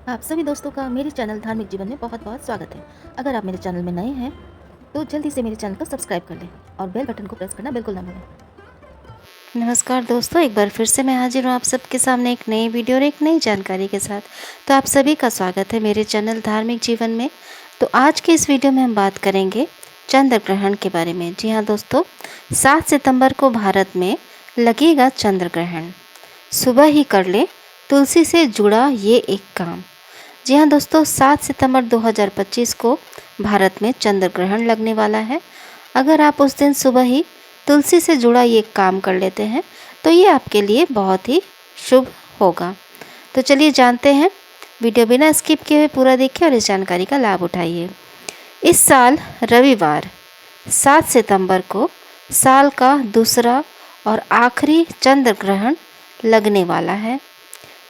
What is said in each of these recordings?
आप सभी दोस्तों का मेरे चैनल धार्मिक जीवन में बहुत बहुत स्वागत है। अगर आप मेरे चैनल में नए हैं तो जल्दी से मेरे चैनल को सब्सक्राइब कर लें और बेल बटन को प्रेस करना बिल्कुल ना भूलें। नमस्कार दोस्तों, एक बार फिर से मैं हाजिर हूँ आप सबके सामने एक नई वीडियो और एक नई जानकारी के साथ। तो आप सभी का स्वागत है मेरे चैनल धार्मिक जीवन में। तो आज के इस वीडियो में हम बात करेंगे चंद्र ग्रहण के बारे में। जी हाँ दोस्तों, 7 सितंबर को भारत में लगेगा चंद्र ग्रहण। सुबह ही कर ले तुलसी से जुड़ा ये एक काम। जी हाँ दोस्तों, 7 सितंबर 2025 को भारत में चंद्र ग्रहण लगने वाला है। अगर आप उस दिन सुबह ही तुलसी से जुड़ा ये काम कर लेते हैं तो ये आपके लिए बहुत ही शुभ होगा। तो चलिए जानते हैं, वीडियो बिना स्किप किए हुए पूरा देखिए और इस जानकारी का लाभ उठाइए। इस साल रविवार 7 सितंबर को साल का दूसरा और आखिरी चंद्र ग्रहण लगने वाला है।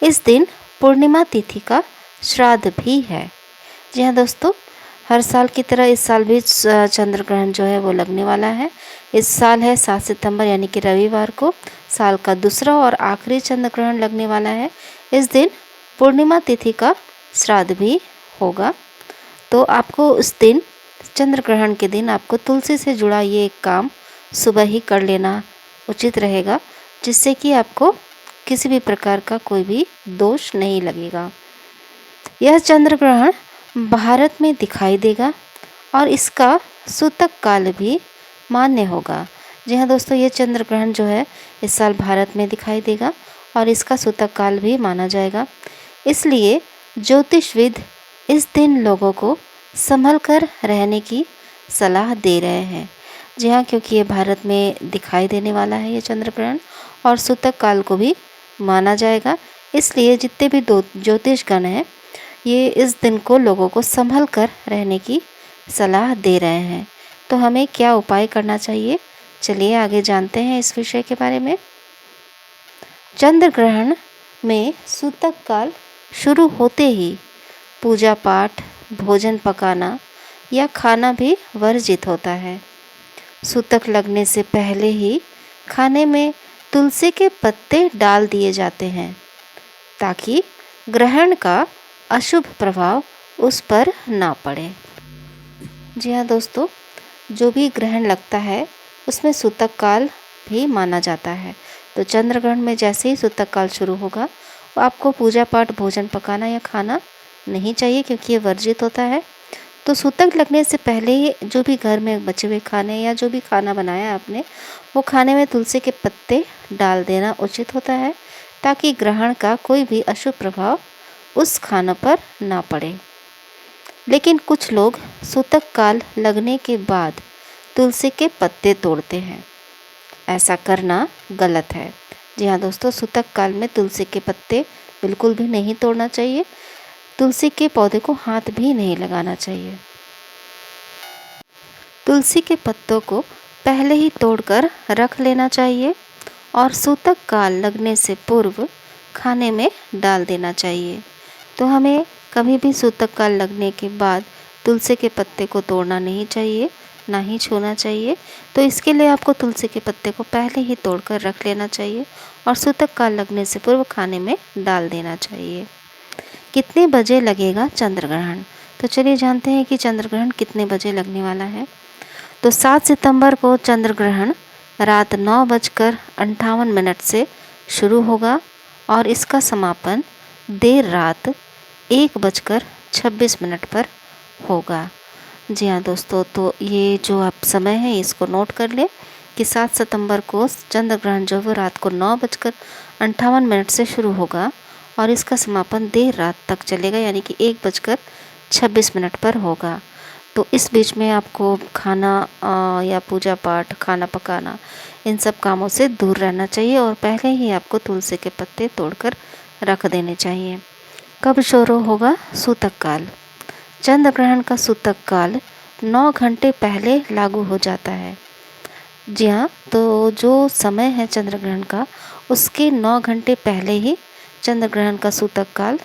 इस दिन पूर्णिमा तिथि का श्राद्ध भी है। जी हाँ दोस्तों, हर साल की तरह इस साल भी चंद्र ग्रहण जो है वो लगने वाला है। इस साल है 7 सितंबर यानी कि रविवार को साल का दूसरा और आखिरी चंद्र ग्रहण लगने वाला है। इस दिन पूर्णिमा तिथि का श्राद्ध भी होगा। तो आपको उस दिन चंद्र ग्रहण के दिन आपको तुलसी से जुड़ा ये एक काम सुबह ही कर लेना उचित रहेगा, जिससे कि आपको किसी भी प्रकार का कोई भी दोष नहीं लगेगा। यह चंद्र ग्रहण भारत में दिखाई देगा और इसका सूतक काल भी मान्य होगा। जी हाँ दोस्तों, ये चंद्र ग्रहण जो है इस साल भारत में दिखाई देगा और इसका सूतक काल भी माना जाएगा। इसलिए ज्योतिषविद इस दिन लोगों को संभल कर रहने की सलाह दे रहे हैं। जी हाँ, क्योंकि ये भारत में दिखाई देने वाला है ये चंद्र ग्रहण और सूतक काल को भी माना जाएगा। इसलिए जितने भी ज्योतिषगण हैं ये इस दिन को लोगों को संभल कर रहने की सलाह दे रहे हैं। तो हमें क्या उपाय करना चाहिए, चलिए आगे जानते हैं इस विषय के बारे में। चंद्र ग्रहण में सूतक काल शुरू होते ही पूजा पाठ, भोजन पकाना या खाना भी वर्जित होता है। सूतक लगने से पहले ही खाने में तुलसी के पत्ते डाल दिए जाते हैं ताकि ग्रहण का अशुभ प्रभाव उस पर ना पड़े। जी हाँ दोस्तों, जो भी ग्रहण लगता है उसमें सूतक काल भी माना जाता है। तो चंद्र ग्रहण में जैसे ही सूतक काल शुरू होगा तो आपको पूजा पाठ, भोजन पकाना या खाना नहीं चाहिए, क्योंकि ये वर्जित होता है। तो सूतक लगने से पहले ही जो भी घर में बचे हुए खाने या जो भी खाना बनाया आपने वो खाने में तुलसी के पत्ते डाल देना उचित होता है, ताकि ग्रहण का कोई भी अशुभ प्रभाव उस खाना पर ना पड़े। लेकिन कुछ लोग सूतक काल लगने के बाद तुलसी के पत्ते तोड़ते हैं। ऐसा करना गलत है। जी हाँ दोस्तों, सूतक काल में तुलसी के पत्ते बिल्कुल भी नहीं तोड़ना चाहिए। तुलसी के पौधे को हाथ भी नहीं लगाना चाहिए। तुलसी के पत्तों को पहले ही तोड़कर रख लेना चाहिए और सूतक काल लगने से पूर्व खाने में डाल देना चाहिए। तो हमें कभी भी सूतक काल लगने के बाद तुलसी के पत्ते को तोड़ना नहीं चाहिए, ना ही छूना चाहिए। तो इसके लिए आपको तुलसी के पत्ते को पहले ही तोड़कर रख लेना चाहिए और सूतक काल लगने से पूर्व खाने में डाल देना चाहिए। कितने बजे लगेगा चंद्र ग्रहण? तो चलिए जानते हैं कि चंद्र ग्रहण कितने बजे लगने वाला है। तो 7 सितंबर को चंद्र ग्रहण रात 9:58 से शुरू होगा और इसका समापन देर रात 1:26 पर होगा। जी हाँ दोस्तों, तो ये जो आप समय है इसको नोट कर लें कि 7 सितंबर को चंद्र ग्रहण जो वो रात को 9:58 से शुरू होगा और इसका समापन देर रात तक चलेगा, यानी कि 1:26 पर होगा। तो इस बीच में आपको खाना या पूजा पाठ, खाना पकाना, इन सब कामों से दूर रहना चाहिए और पहले ही आपको तुलसी के पत्ते तोड़कर रख देने चाहिए। कब शुरू होगा सूतक काल? चंद्र ग्रहण का सूतक काल 9 घंटे पहले लागू हो जाता है। जी हाँ, तो जो समय है चंद्र ग्रहण का उसके 9 घंटे पहले ही चंद्र ग्रहण का सूतक काल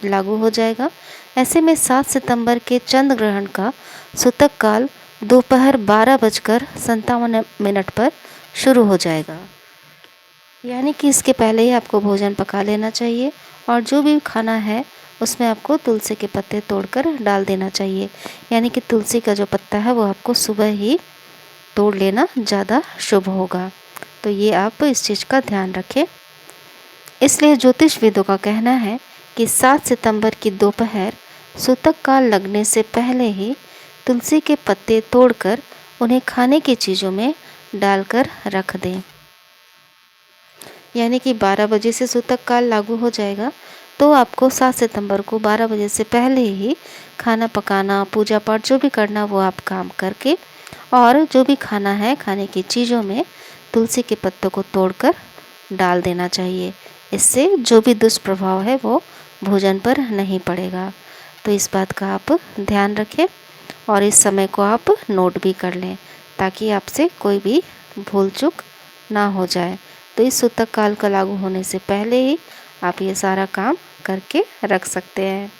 लागू हो जाएगा। ऐसे में 7 सितंबर के चंद्र ग्रहण का सूतक काल दोपहर 12:57 पर शुरू हो जाएगा, यानी कि इसके पहले ही आपको भोजन पका लेना चाहिए और जो भी खाना है उसमें आपको तुलसी के पत्ते तोड़कर डाल देना चाहिए। यानी कि तुलसी का जो पत्ता है वो आपको सुबह ही तोड़ लेना ज़्यादा शुभ होगा। तो ये आप इस चीज़ का ध्यान रखें। इसलिए ज्योतिषविदों का कहना है कि 7 सितंबर की दोपहर सूतक काल लगने से पहले ही तुलसी के पत्ते तोड़कर उन्हें खाने की चीज़ों में डालकर रख दें। यानी कि 12 बजे से सूतक काल लागू हो जाएगा, तो आपको 7 सितंबर को 12 बजे से पहले ही खाना पकाना, पूजा पाठ जो भी करना वो आप काम करके, और जो भी खाना है खाने की चीज़ों में तुलसी के पत्तों को तोड़कर डाल देना चाहिए। इससे जो भी दुष्प्रभाव है वो भोजन पर नहीं पड़ेगा। तो इस बात का आप ध्यान रखें और इस समय को आप नोट भी कर लें, ताकि आपसे कोई भी भूल चूक ना हो जाए। तो इस सूतक काल का लागू होने से पहले ही आप ये सारा काम करके रख सकते हैं।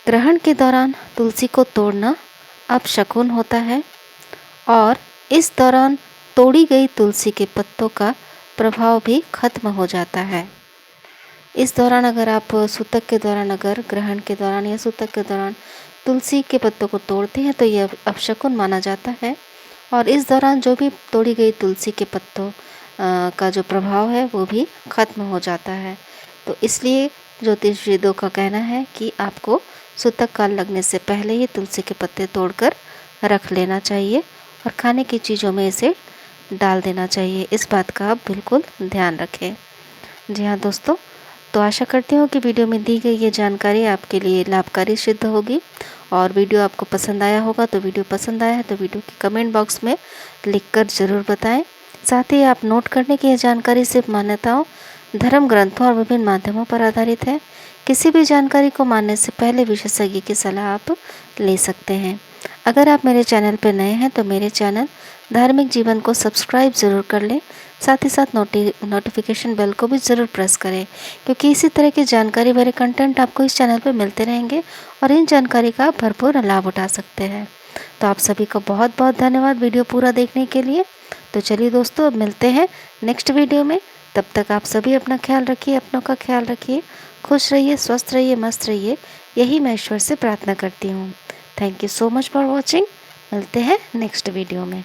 ग्रहण के दौरान तुलसी को तोड़ना अपशकुन होता है और इस दौरान तोड़ी गई तुलसी के पत्तों का प्रभाव भी खत्म हो जाता है। इस दौरान अगर आप सूतक के दौरान, अगर ग्रहण के दौरान या सूतक के दौरान तुलसी के पत्तों को तोड़ते हैं तो यह अपशकुन माना जाता है और इस दौरान जो भी तोड़ी गई तुलसी के पत्तों का जो प्रभाव है वो भी खत्म हो जाता है। तो इसलिए ज्योतिषविदों का कहना है कि आपको सूतक काल लगने से पहले ही तुलसी के पत्ते तोड़कर रख लेना चाहिए और खाने की चीज़ों में इसे डाल देना चाहिए। इस बात का आप बिल्कुल ध्यान रखें। जी हाँ दोस्तों, तो आशा करती हूँ कि वीडियो में दी गई ये जानकारी आपके लिए लाभकारी सिद्ध होगी और वीडियो आपको पसंद आया होगा। तो वीडियो पसंद आया है तो वीडियो के कमेंट बॉक्स में लिखकर ज़रूर बताएं। साथ ही आप नोट करने की यह जानकारी सिर्फ मान्यताओं, धर्म ग्रंथों और विभिन्न माध्यमों पर आधारित है। किसी भी जानकारी को मानने से पहले विशेषज्ञ की सलाह आप ले सकते हैं। अगर आप मेरे चैनल पर नए हैं तो मेरे चैनल धार्मिक जीवन को सब्सक्राइब ज़रूर कर लें। साथ ही साथ नोटिफिकेशन बेल को भी ज़रूर प्रेस करें, क्योंकि इसी तरह की जानकारी भरे कंटेंट आपको इस चैनल पर मिलते रहेंगे और इन जानकारी का आप भरपूर लाभ उठा सकते हैं। तो आप सभी का बहुत बहुत धन्यवाद वीडियो पूरा देखने के लिए। तो चलिए दोस्तों, अब मिलते हैं नेक्स्ट वीडियो में। तब तक आप सभी अपना ख्याल रखिए, अपनों का ख्याल रखिए, खुश रहिए, स्वस्थ रहिए, मस्त रहिए। यही मैं ईश्वर से प्रार्थना करती हूँ। Thank you so much for watching. मिलते हैं नेक्स्ट वीडियो में।